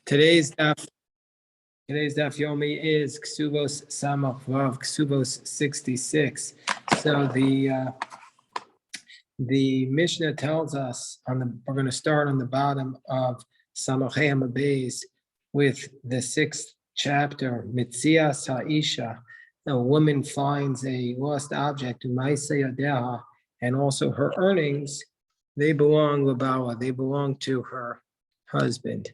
Today's daf, today's daf yomi is Kesubos Samach Vav, Kesubos 66. So the Mishnah tells us we're going to start on the bottom of Samach Beis with the sixth chapter, Mitzias Ha'isha. A woman finds a lost object, Umaisa and also her earnings, they belong Labala, they belong to her husband.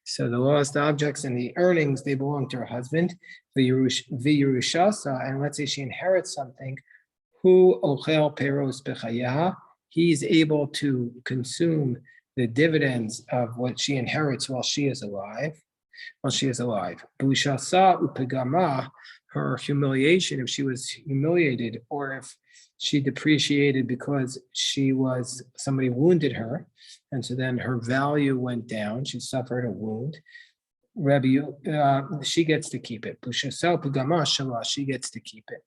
So the lost objects and the earnings, they belong to her husband. V'yerushasa, and let's say she inherits something, hu ochel peros bechayaha, he's able to consume the dividends of what she inherits while she is alive. Bushasa upegama, her humiliation, if she was humiliated or if she depreciated because somebody wounded her, and so then her value went down. She suffered a wound. She gets to keep it. She gets to keep it.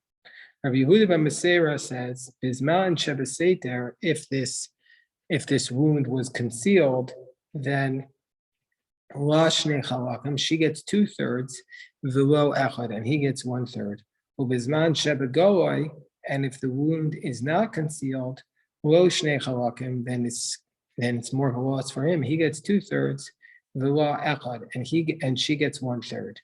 Rabbi Yehuda ben Meseira says, "Bisman shebeseter, if this wound was concealed, then lashne chalakim, she gets 2/3, v'lo echad, and he gets 1/3. Ubisman shebegoloi, and if the wound is not concealed, lo shnei chalakim, then it's more of a loss for him. He gets 2/3, v'lo echad, and she gets 1/3.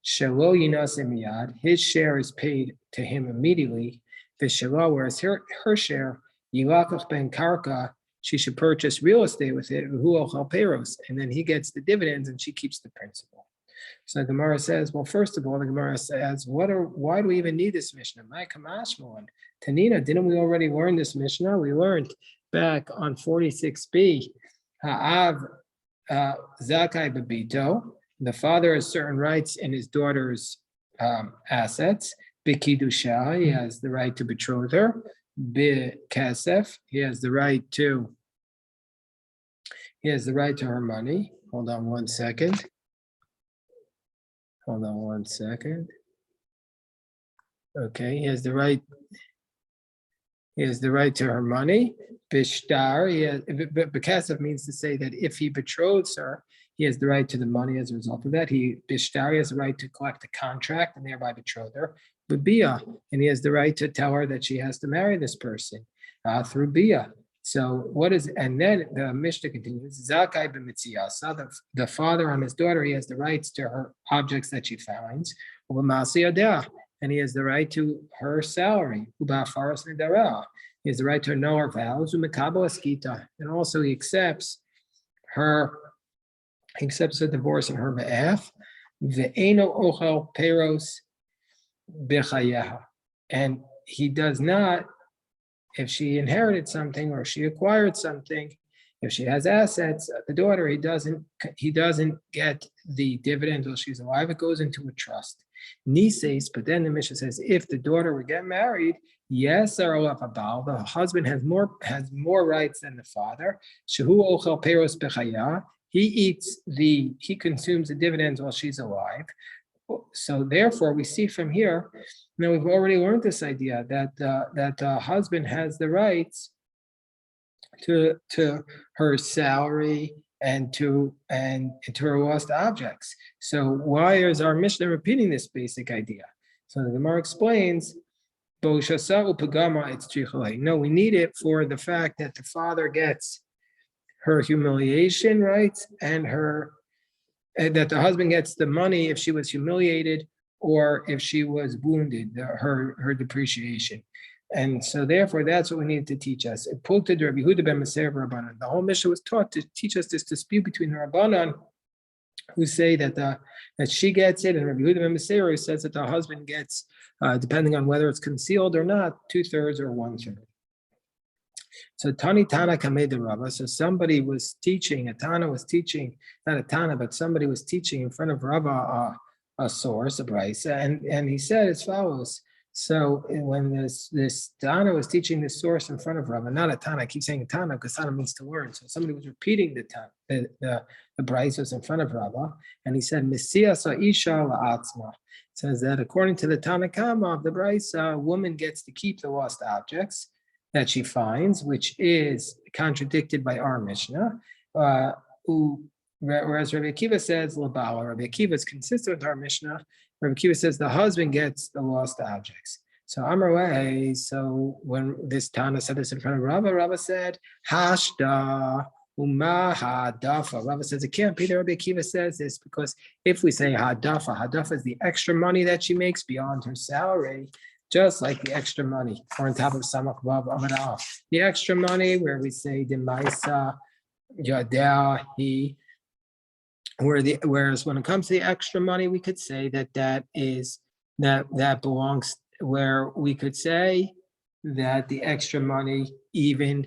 Shelo yinaseh miyad, his share is paid to him immediately. V'shelo, whereas her share, yilakach ben karka, she should purchase real estate with it, and then he gets the dividends and she keeps the principal. So the Gemara says, well, first of all, the Gemara says, why do we even need this Mishnah? My Kamashmoan, Tanina, didn't we already learn this Mishnah? We learned back on 46b, Ha'av Zakai Babito, the father has certain rights in his daughter's assets. Bikidusha, he has the right to betroth her. Bikasef, he has the right to her money. Hold on one second. Okay, he has the right to her money. Bishtar, Bikasef means to say that if he betroths her, he has the right to the money as a result of that. Bishtar, he has the right to collect a contract and thereby betroth her. Bia, and he has the right to tell her that she has to marry this person through Bia. So and then the Mishnah continues, Zakai b'mitziasa, the father on his daughter, he has the rights to her objects that she finds, and he has the right to her salary, he has the right to know her vows, and also he accepts a divorce on her behalf. Ve'eno ochel peros bechayaha, and he does not, if she inherited something or she acquired something, if she has assets, the daughter, he doesn't get the dividend while she's alive. It goes into a trust. Nises, but then the Mishnah says, if the daughter would get married, yes, the husband has more rights than the father. Shehu ochel peros bechaya, he consumes the dividends while she's alive. So therefore, we see from here, now we've already learned this idea that the husband has the rights to her salary and to her lost objects. So why is our Mishnah repeating this basic idea? So the Gemara explains, no, we need it for the fact that the father gets her humiliation rights and that the husband gets the money if she was humiliated or if she was wounded, her depreciation. And so therefore, that's what we need to teach us. The whole Mishnah was taught to teach us this dispute between the Rabbanan, who say that she gets it, and Rabbi Yehuda ben Meseira says that the husband gets, depending on whether it's concealed or not, 2/3 or 1/3. So Tani Tana Kameh de Rava. So somebody was teaching, not a Tana, but somebody was teaching in front of Rava a source, a brisa, and he said as follows. So when this Tana was teaching this source in front of Rava, not a Tana, I keep saying a Tana because Tana means to learn. So somebody was repeating the brisa was in front of Rava, and he said, Messias Isha la'atzma. It says that according to the Tana Kama of the brisa, a woman gets to keep the lost objects that she finds, which is contradicted by our Mishnah. Whereas Rabbi Akiva says labala. Rabbi Akiva is consistent with our Mishnah. Rabbi Akiva says the husband gets the lost objects. So Amar, so when this Tana said this in front of Rava said, Hashda Uma Hadafa. Rava says it can't be that Rabbi Akiva says this because if we say Hadafa is the extra money that she makes beyond her salary, just like the extra money, or on top of Samach Vav Amadal. The extra money where we say Demaisa Yadeh He. Whereas when it comes to the extra money, we could say that belongs, where we could say that the extra money, even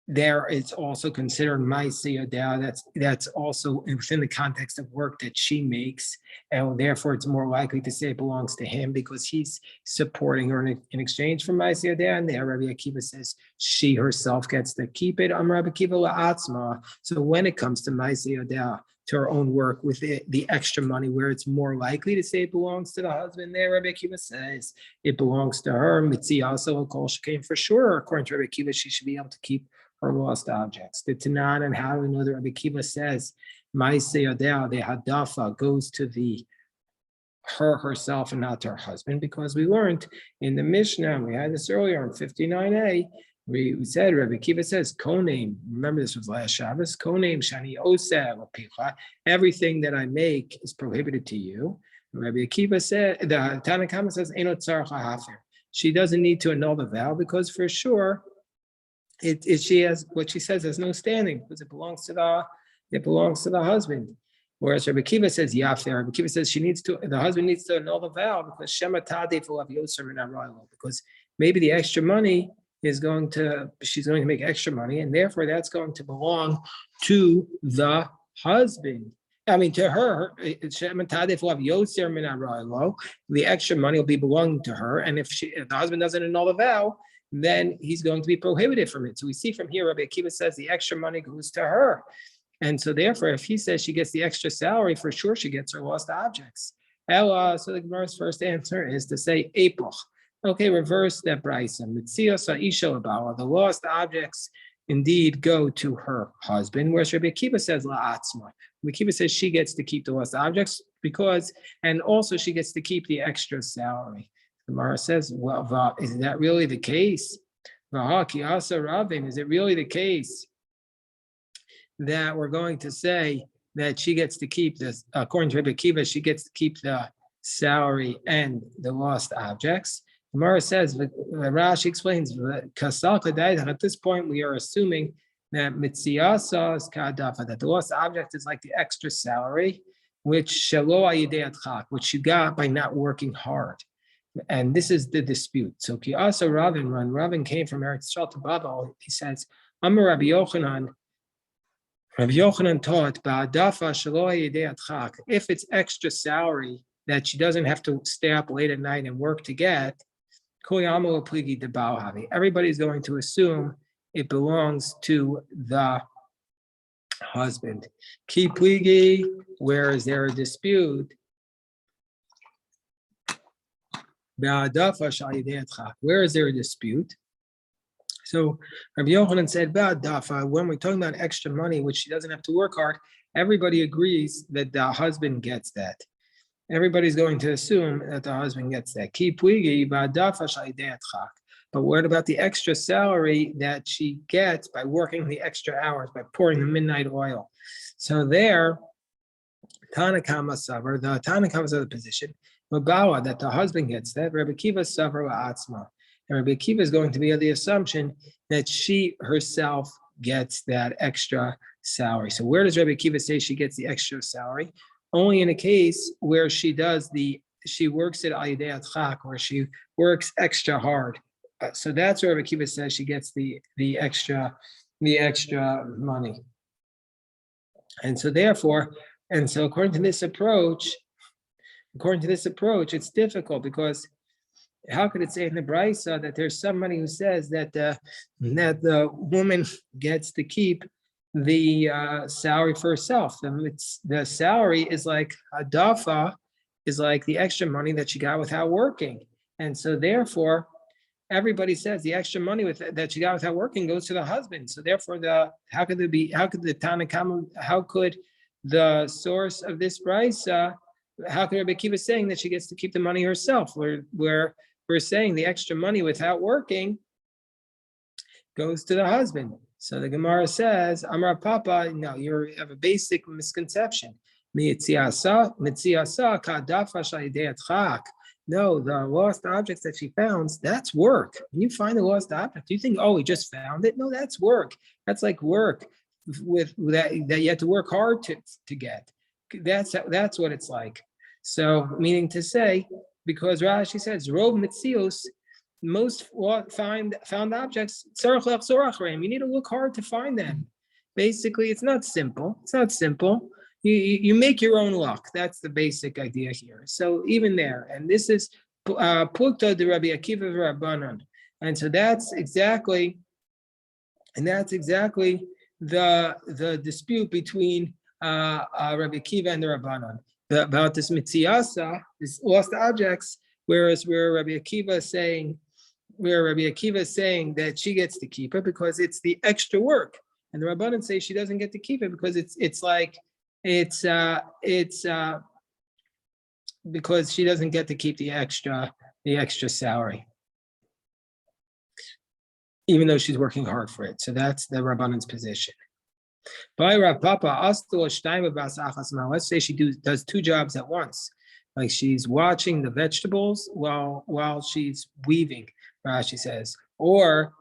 there, it's also considered Maaseh Yadeh. That's also within the context of work that she makes, and therefore it's more likely to say it belongs to him because he's supporting her in exchange for Maaseh Yadeh. And there, Rabbi Akiva says she herself gets to keep it. Rabbi Akiva la'atzma. So when it comes to Maaseh Yadeh, to her own work with the extra money, where it's more likely to say it belongs to the husband, there Rabbi Akiva says it belongs to her. Mitzi also a kol shekain, for sure. According to Rabbi Akiva, she should be able to keep her lost objects. The Tanan, and how do we know that Rabbi Akiva says Maaseh Yadeh, the Hadafa, goes to her herself and not to her husband? Because we learned in the Mishnah, and we had this earlier in 59a, we said, Rabbi Akiva says, Konim, remember this was last Shabbos, Konim Shani Oseh Picha, everything that I make is prohibited to you. Rabbi Akiva said, the Tanna Kama says, Einot Tzarech HaHafer. She doesn't need to annul the vow because for sure, she has, what she says has no standing because it belongs to the husband. Whereas Rabbi Akiva says Yafter. Rabbi Akiva says the husband needs to annul the vow because Shema Tadef will have Yoser Min HaRaylo, because maybe the extra money she's going to make extra money, and therefore that's going to belong to the husband. I mean, to her. The extra money will be belonging to her, and if the husband doesn't annul the vow, then he's going to be prohibited from it. So we see from here, Rabbi Akiva says the extra money goes to her. And so therefore, if he says she gets the extra salary, for sure she gets her lost objects. Ella, so the Gemara's first answer is to say Epoch. Okay, reverse that brisa. The lost objects indeed go to her husband, whereas Rabbi Akiva says la'atzma. Rabbi Akiva says she gets to keep the lost objects and also she gets to keep the extra salary. The Gemara says, well, is that really the case? Is it really the case that we're going to say that she gets to keep this? According to Rabbi Akiva, she gets to keep the salary and the lost objects. Gemara says, Rashi explains, at this point we are assuming that mitziyasa is kadafa, that the lost object is like the extra salary, which you got by not working hard. And this is the dispute. So Kiasa Ravin, when Ravin came from Eretz Yisrael to Babel, he says, Amar Rabbi Yochanan taught, if it's extra salary that she doesn't have to stay up late at night and work to get, everybody's going to assume it belongs to the husband. Ki pligi, where is there a dispute? Where is there a dispute? So Rabbi Yochanan said, when we're talking about extra money, which she doesn't have to work hard, everybody agrees that the husband gets that. Everybody's going to assume that the husband gets that. But what about the extra salary that she gets by working the extra hours, by pouring the midnight oil? So there, Tanakama Savar, the Tanakama's other position, Mabawa, that the husband gets that. Rabbi Akiva Savar Atzma. And Rabbi Akiva is going to be of the assumption that she herself gets that extra salary. So where does Rabbi Akiva say she gets the extra salary? Only in a case where she works at Alidei Atchak, where she works extra hard. So that's where Rabbi Akiva says she gets the extra money. And so according to this approach, it's difficult because how could it say in the Brisa that there's somebody who says that the woman gets to keep the salary for herself? The salary is like hadafa, is like the extra money that she got without working, and so therefore everybody says the extra money that she got without working goes to the husband. So therefore, how could the source of this brisa, how can Rabbi Akiva saying that she gets to keep the money herself? Where we're saying the extra money without working goes to the husband. So the Gemara says, Amar Papa, no, you have a basic misconception. No, the lost objects that she found, that's work. When you find a lost object, you think, oh, we just found it? No, that's work. That's like work with that you have to work hard to get. That's what it's like. So, meaning to say, because Rashi says, Rov Mitzios, most found objects, you need to look hard to find them. Basically, it's not simple. You make your own luck. That's the basic idea here. So even there, and this is Plukta de Rabbi Akiva Rabbanon, and so that's exactly the dispute between Rabbi Akiva and the Rabbanon about this mitziasa, this lost objects. Whereas Rabbi Akiva is saying that she gets to keep it because it's the extra work, and the Rabbanan say she doesn't get to keep it because it's because she doesn't get to keep the extra salary, even though she's working hard for it. So that's the Rabbanan's position. By Rav Papa, let's say she does two jobs at once, like she's watching the vegetables while she's weaving. Rashi says, or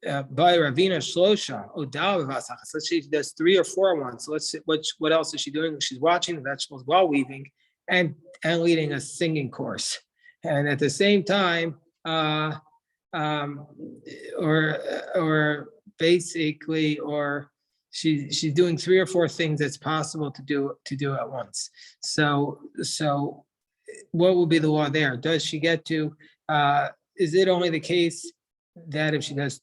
by Ravina Shlosha, let's say she does 3 or 4 at once. So let's see, what else is she doing? She's watching the vegetables while weaving and leading a singing course, and at the same time, she's doing 3 or 4 things that's possible to do at once. So what will be the law there? Does she get to? Is it only the case that if she does?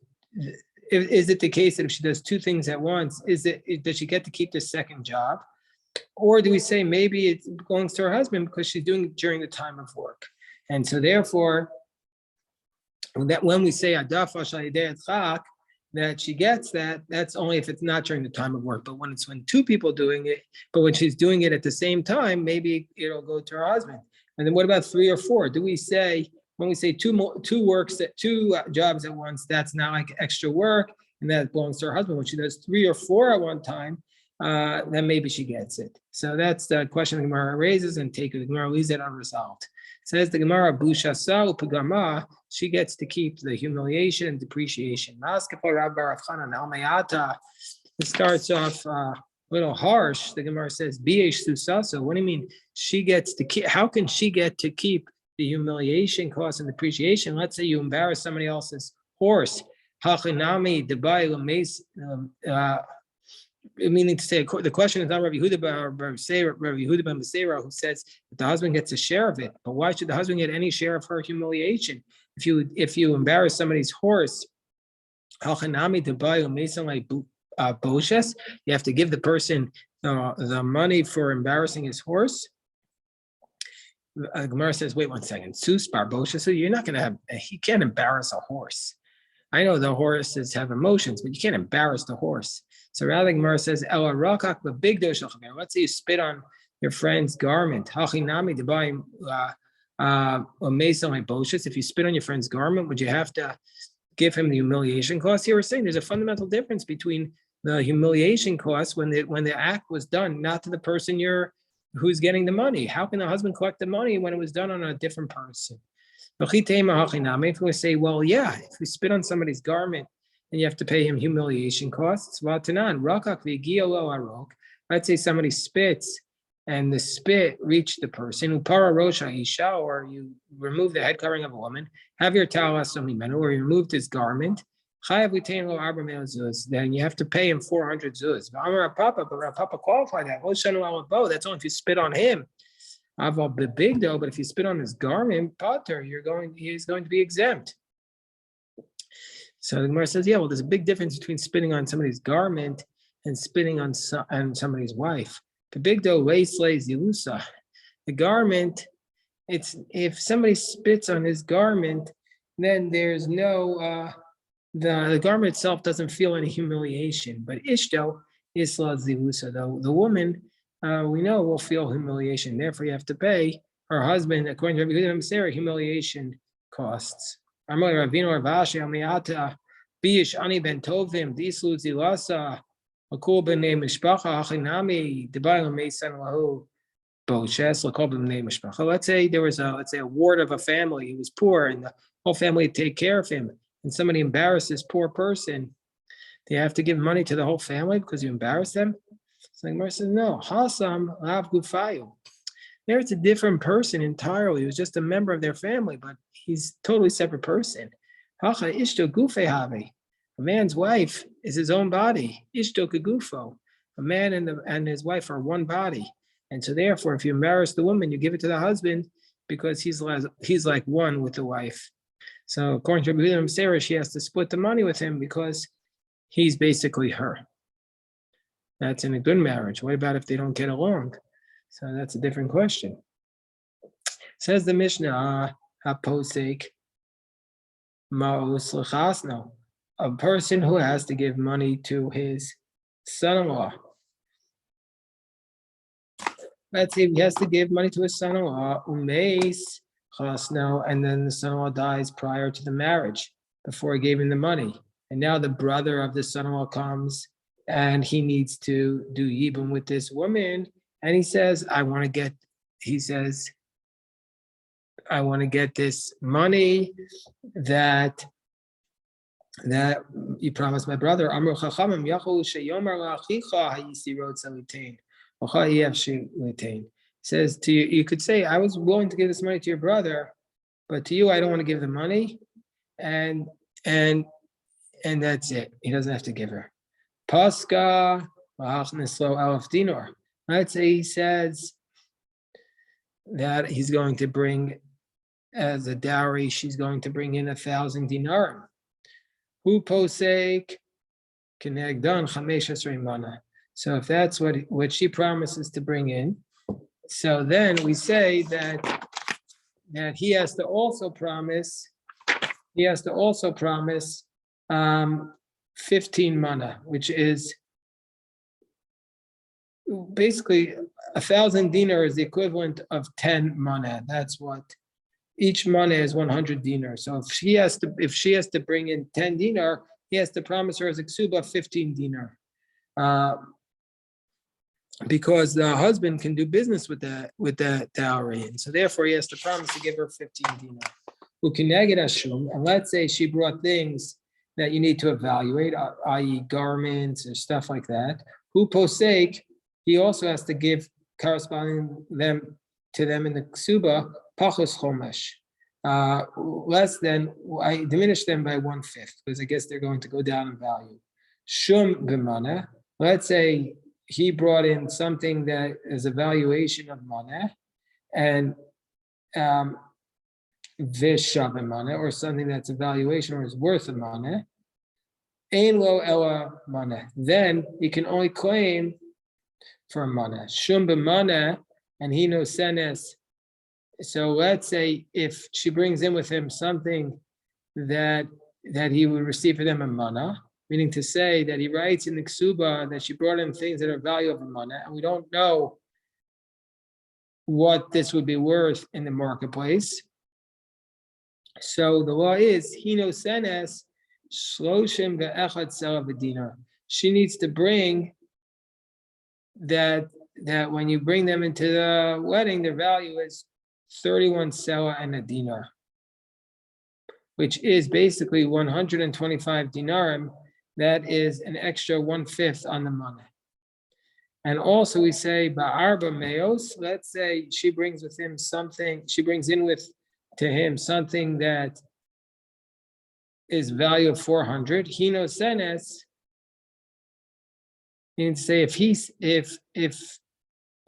Is it the case that if she does 2 things at once, does she get to keep the second job, or do we say maybe it belongs to her husband because she's doing it during the time of work, and so therefore, that when we say that she gets that's only if it's not during the time of work. But when 2 people doing it, but when she's doing it at the same time, maybe it'll go to her husband. And then what about 3 or 4? Do we say when we say 2 jobs at once, that's not like extra work, and that belongs to her husband? When she does 3 or 4 at one time, then maybe she gets it. So that's the question the Gemara raises, and the Gemara leaves it unresolved. Says the Gemara, Busha Sa Upagama, she gets to keep the humiliation and depreciation. It starts off a little harsh. The Gemara says, B'yesh Susasa. What do you mean? She gets to keep? How can she get to keep the humiliation, cost, and depreciation? Let's say you embarrass somebody else's horse. Hachinami Dubai meaning to say, the question is not Rabbi Yehuda ben Beseira, who says that the husband gets a share of it. But why should the husband get any share of her humiliation? If you embarrass somebody's horse, you have to give the person the money for embarrassing his horse. Gemara says, wait 1 second. Sus bar boshes. So you're not going to have. He can't embarrass a horse. I know the horses have emotions, but you can't embarrass the horse. So rather, Gemara says, Ela rakak b'big doshel chaver. Let's say you spit on your friend's garment. Hachinami debayim meisal boshes. If you spit on your friend's garment, would you have to give him the humiliation cost? Here we're saying there's a fundamental difference between the humiliation cost when the act was done, not to the person who's getting the money. How can the husband collect the money when it was done on a different person? If we say, well, yeah, if we spit on somebody's garment and you have to pay him humiliation costs, let's say somebody spits and the spit reached the person, or you remove the head covering of a woman, have your talas or you removed his garment, then you have to pay him 400 zuz. But Papa qualified that. That's only if you spit on him. Big though, but if you spit on his garment, Potter, he's going to be exempt. So the Gemara says, yeah, well, there's a big difference between spitting on somebody's garment and spitting on somebody's wife. The big though, slays Yelusa. The garment, if somebody spits on his garment, then there's no the garment itself doesn't feel any humiliation. But Ishto, Isla Zivusa, the woman, we know will feel humiliation. Therefore, you have to pay her husband, according to Rabbi Yehuda Sarah, humiliation costs. Amar Ravino Ravashi Amiata Bish Ani Ben Tovim Dislu Zilasa Akul Ben Name Mishpacha Achinami Debayla Mason Lahu Boshes Lakol Ben Name Mishpacha. Let's say there was a ward of a family. He was poor, and the whole family would take care of him. And somebody embarrassed this poor person. They have to give money to the whole family because you embarrassed them. So the Gemara says, no. Hasam Lav Gufayu. There it's a different person entirely. He was just a member of their family, but he's a totally separate person. Hacha Ishto Gufe Have. A man's wife is his own body. Ishto Kagufo. A man and his wife are one body. And so therefore, if you embarrass the woman, you give it to the husband because he's like one with the wife. So according to Rabbi Sarah, she has to split the money with him because he's basically her. That's in a good marriage. What about if they don't get along? So that's a different question. Says the Mishnah, Haposek Ma'us L'chasno, a person who has to give money to his son-in-law. Let's say he has to give money to his son-in-law, Umeis Chasno, and then the son-in-law dies prior to the marriage, before he gave him the money. And now the brother of the son-in-law comes and he needs to do yibum with this woman. And he says, I want to get this money that you promised my brother. Amru Chachamim Yachol Sheyomar La'achicha Hayisi Rotza Litain. Says to you, you could say, I was willing to give this money to your brother, but to you, I don't want to give the money. And that's it. He doesn't have to give her. Pascha Nislo Alef Dinar. Let's say he says that he's going to bring as a dowry, she's going to bring in 1,000 dinarim. Hu posek kenegdan chamesh esrei mana. So if that's what she promises to bring in, so then we say that he has to also promise 15 mana, which is basically 1,000 dinar is the equivalent of 10 mana. That's what each mana is 100 dinar. So if she has to bring in 10 dinar, he has to promise her as a ksuba 15 dinar. Because the husband can do business with the dowry, and so therefore he has to promise to give her 15 dinar. And let's say she brought things that you need to evaluate, i.e. garments or stuff like that. Hu posek, he also has to give corresponding to them in the ksuba, pachos chomesh. Less than, I diminish them by 1/5, because I guess they're going to go down in value. Shum b'mana, let's say he brought in something that is a valuation of mana, and vishav mana, or something that's a valuation or is worth of mana, ein lo ela mana. Then he can only claim for mana. Shum b'mana, and he no senes. So let's say if she brings in with him something that he would receive for them a mana, meaning to say that he writes in the ksuba that she brought in things that are value of a mana, and we don't know what this would be worth in the marketplace. So the law is hino senes shloshim ve'echad sela v'dinar. She needs to bring that when you bring them into the wedding, their value is 31 sela and a dinar, which is basically 125 dinarim. That is an extra 1/5 on the money. And also we say ba'arba meos. Let's say she brings in to him something that is value of 400. Hino senes. Means to say if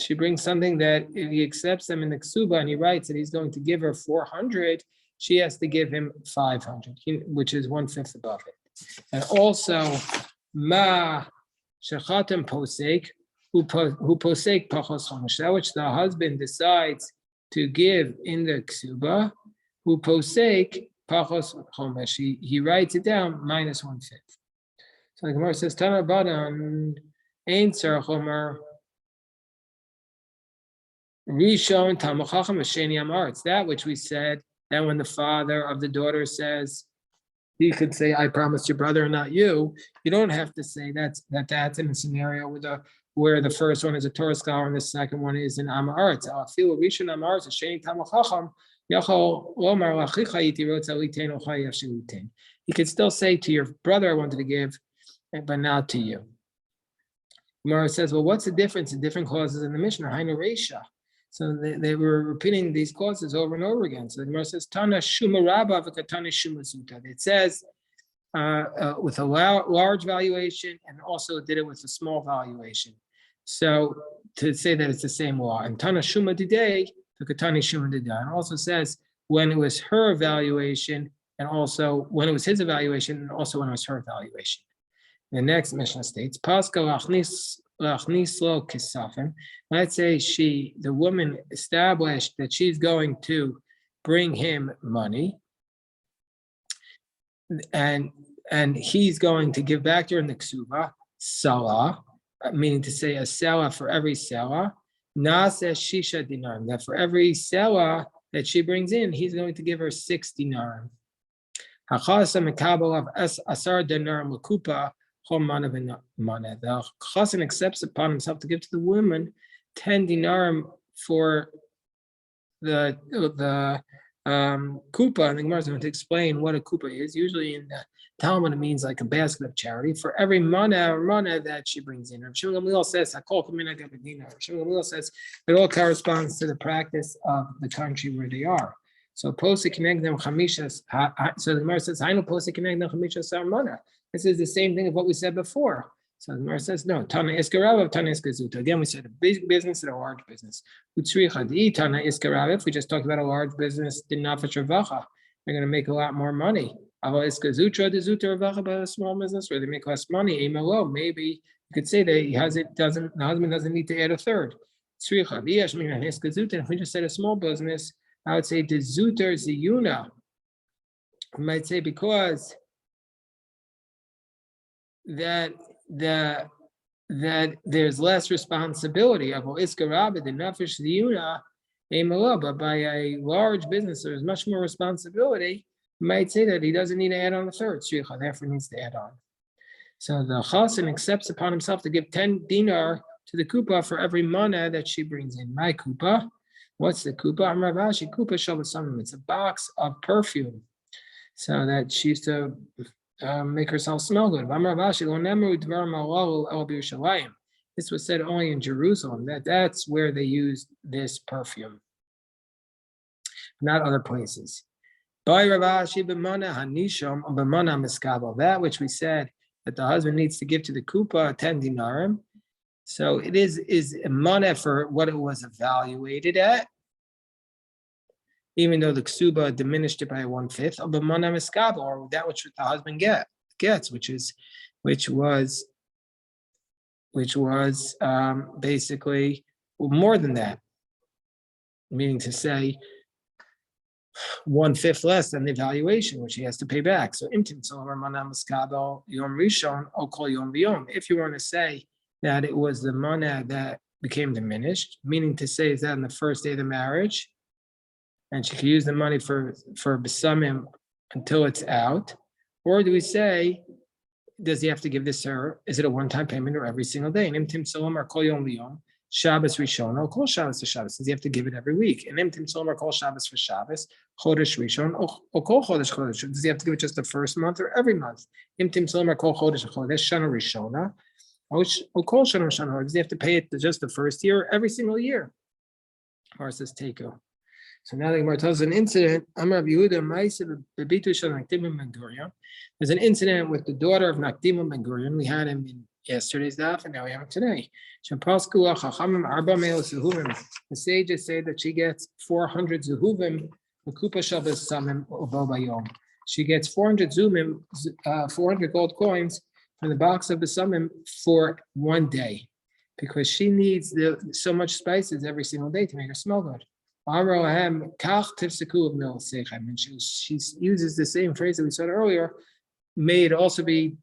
she brings something that if he accepts them in the ksuba and he writes that he's going to give her 400, she has to give him 500, which is 1/5 above it. And also, ma shechatem posek, who posek pachos chomesh, that which the husband decides to give in the ksuba, who posek pachos chomesh, he writes it down minus 1/5. So the Gemara says, Tana Badan, Ein tzarich omer Rishon Talmid Chacham V'Sheni Amar. It's that which we said. That when the father of the daughter says, he could say, "I promised your brother, not you." You don't have to say that's in a scenario where the first one is a Torah scholar and the second one is an Amaretz. I feel Rishon Amaretz Sheni Talmid Chacham Yachol Lomar Lachicha Yiti Rotza Litein Ochai Yashil Litein. You could still say to your brother, "I wanted to give," but not to you. Gemara says, "Well, what's the difference in different clauses in the Mishnah?" Hainu Reisha. So they were repeating these clauses over and over again. So the Gemara says, "Tana Shuma Rabba v'Katana Shuma Zuta." It says with a large valuation, and also did it with a small valuation. So to say that it's the same law, and Tana Shuma Didei v'Katana Shuma Didei, and also says when it was her evaluation, and also when it was his evaluation, and also when it was her evaluation. The next Mishnah states, "Paska lachnis lo kisafim." Let's say the woman established that she's going to bring him money, and he's going to give back to her in the ksuba, salah, meaning to say a salah for every salah, nasa shisha dinarim, that for every salah that she brings in, he's going to give her 6 dinarim. Hachasa mekabel of asar dinarim lakupa. The chassan accepts upon himself to give to the woman 10 dinarim for the kupa. And the Gemara is going to explain what a kupa is. Usually in the Talmud, it means like a basket of charity for every mana that she brings in. Shimon Gamliel says, Shimon Gamliel says it all corresponds to the practice of the country where they are. So posik kinegdem chamishas. So the Gemara says, "Hainu posik kinegdem chamishas armana." This is the same thing of what we said before. So the Gemara says, "No, Tana iskarav, Tana iskazuta." Again, we said a big business and a large business. Utzricha di Tana iskarav. If we just talked about a large business, did not for travacha, they're going to make a lot more money. Aval iskazutra de zuta ravacha, about a small business where they make less money. Emelo, maybe you could say that the husband doesn't need to add a third. Utzricha di yashmin iskazuta. If we just said a small business, I would say the zuter ziyuna. We might say because that there's less responsibility of iskarabah the nafish ziyuna, but by a large business there's much more responsibility. You might say that he doesn't need to add on a third. Shricha therefore needs to add on. So the chassan accepts upon himself to give 10 dinar to the kupa for every mana that she brings in. My kupa. What's the kupa? I'm Ravashi. Kupa shalvasamim. It's a box of perfume, so that she used to make herself smell good. This was said only in Jerusalem. That's where they used this perfume, not other places. That which we said that the husband needs to give to the kupa 10 dinarim. So it is a mana for what it was evaluated at, even though the ksuba diminished it by 1/5 of the mana miskabel, or that which the husband gets, which was basically more than that, meaning to say 1/5 less than the evaluation, which he has to pay back. So imtim solar mana miskabel yom rishon o kol yom v'yom. If you want to say that it was the mana that became diminished, meaning to say is that on the first day of the marriage, and she can use the money for besamim until it's out, or do we say, does he have to give this to her? Is it a one-time payment or every single day? And imtim solom or kol yom liyom, Shabbos Rishon, or kol Shabbos to Shabbos. Does he have to give it every week? And imtim solom or kol Shabbos for Shabbos, chodesh Rishon, or kol chodesh chodesh. Does he have to give it just the first month or every month? Imtim solom or kol chodesh chodesh shana Rishona. Does he have to pay it just the first year, every single year? Or says Teiko. So now the Gemara tells an incident. There's an incident with the daughter of Nakdima Ben Gurion. We had him in yesterday's daf, and now we have him today. The sages say that she gets 400 zuhuvim. She gets 400 zumim, 400 gold coins from the box of the summon for one day, because she needs so much spices every single day to make her smell good. And she uses the same phrase that we said earlier. May it also be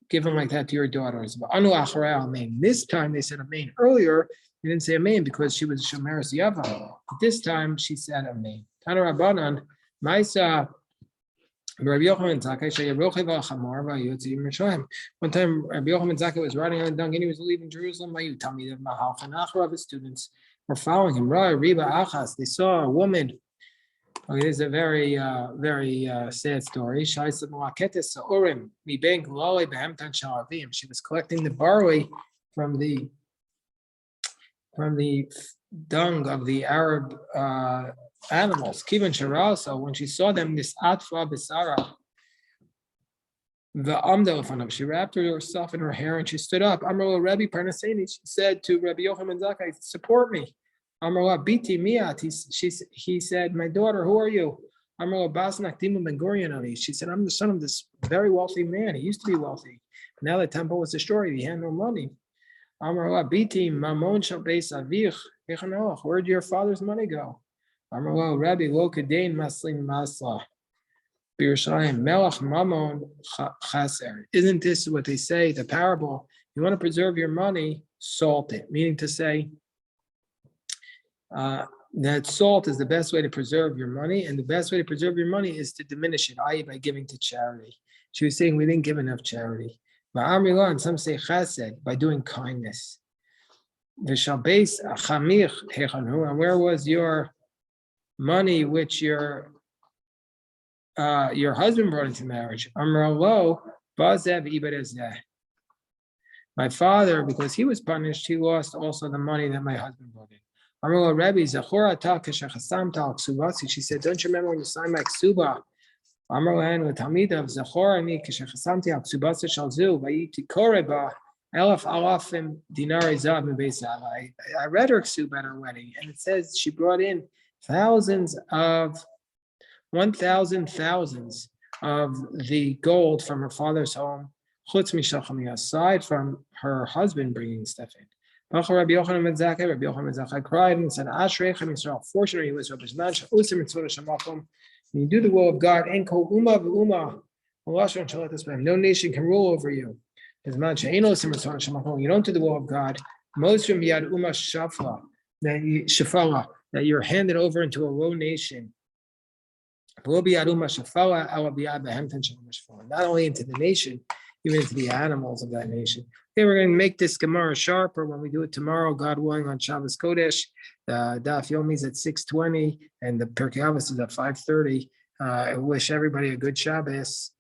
give them like that to your daughters. But anu acharei amen. This time they said amen. Earlier they didn't say amen because she was shomeres yavam. This time she said amen. Tana Rabbanan, Maisa. Rabbi Yochanan Zakkai sheyarochiv al-chamor v'ayotzi Yerushalayim. One time, Rabbi Yochanan Zakkai was riding on a donkey and he was leaving Jerusalem. You tell me that Mahal Chanachra of his students were following him. Riba Achas. They saw a woman. Okay, this is a very, very sad story. She was collecting the barley from the dung of the Arab animals. Kivan Sharal. So when she saw them, this Atfa Bisara, the Amdel, she wrapped herself in her hair and she stood up. Amrullah Rabbi Parnaseni, she said to Rabbi Yochanan Zakkai, support me. Amrullah Biti Miat, he said, my daughter, who are you? Amrullah Bas Nakdimu Ben Gurion Ali. She said, I'm the son of this very wealthy man. He used to be wealthy. Now the temple was destroyed. He had no money. Amrullah Biti Mamon Shal Beis Avich. Where'd your father's money go? Amrullah Rabbi Lo Kadein Maslin Masla. Birshayim Melach Mamon Chaser. Isn't this what they say? The parable. You want to preserve your money, salt it. Meaning to say, that salt is the best way to preserve your money, and the best way to preserve your money is to diminish it, i.e., by giving to charity. She was saying we didn't give enough charity. And some say chesed, by doing kindness. And where was your money which your husband brought into marriage? My father, because he was punished, he lost also the money that my husband brought in. Rabbi, she said, don't you remember when you signed my ksuba? I read her ksuba at her wedding, and it says she brought in thousands of the gold from her father's home, aside from her husband bringing stuff in. Rabbi Yochanan Zakkai cried and said, fortunately, he was when you do the will of God, no nation can rule over you. You don't do the will of God, that you're handed over into a low nation. Not only into the nation, even into the animals of that nation. Okay, we're going to make this Gemara sharper when we do it tomorrow, God willing, on Shabbos Kodesh. The Daf Yomi is at 6:20, and the Pirkei Avos is at 5:30. I wish everybody a good Shabbos.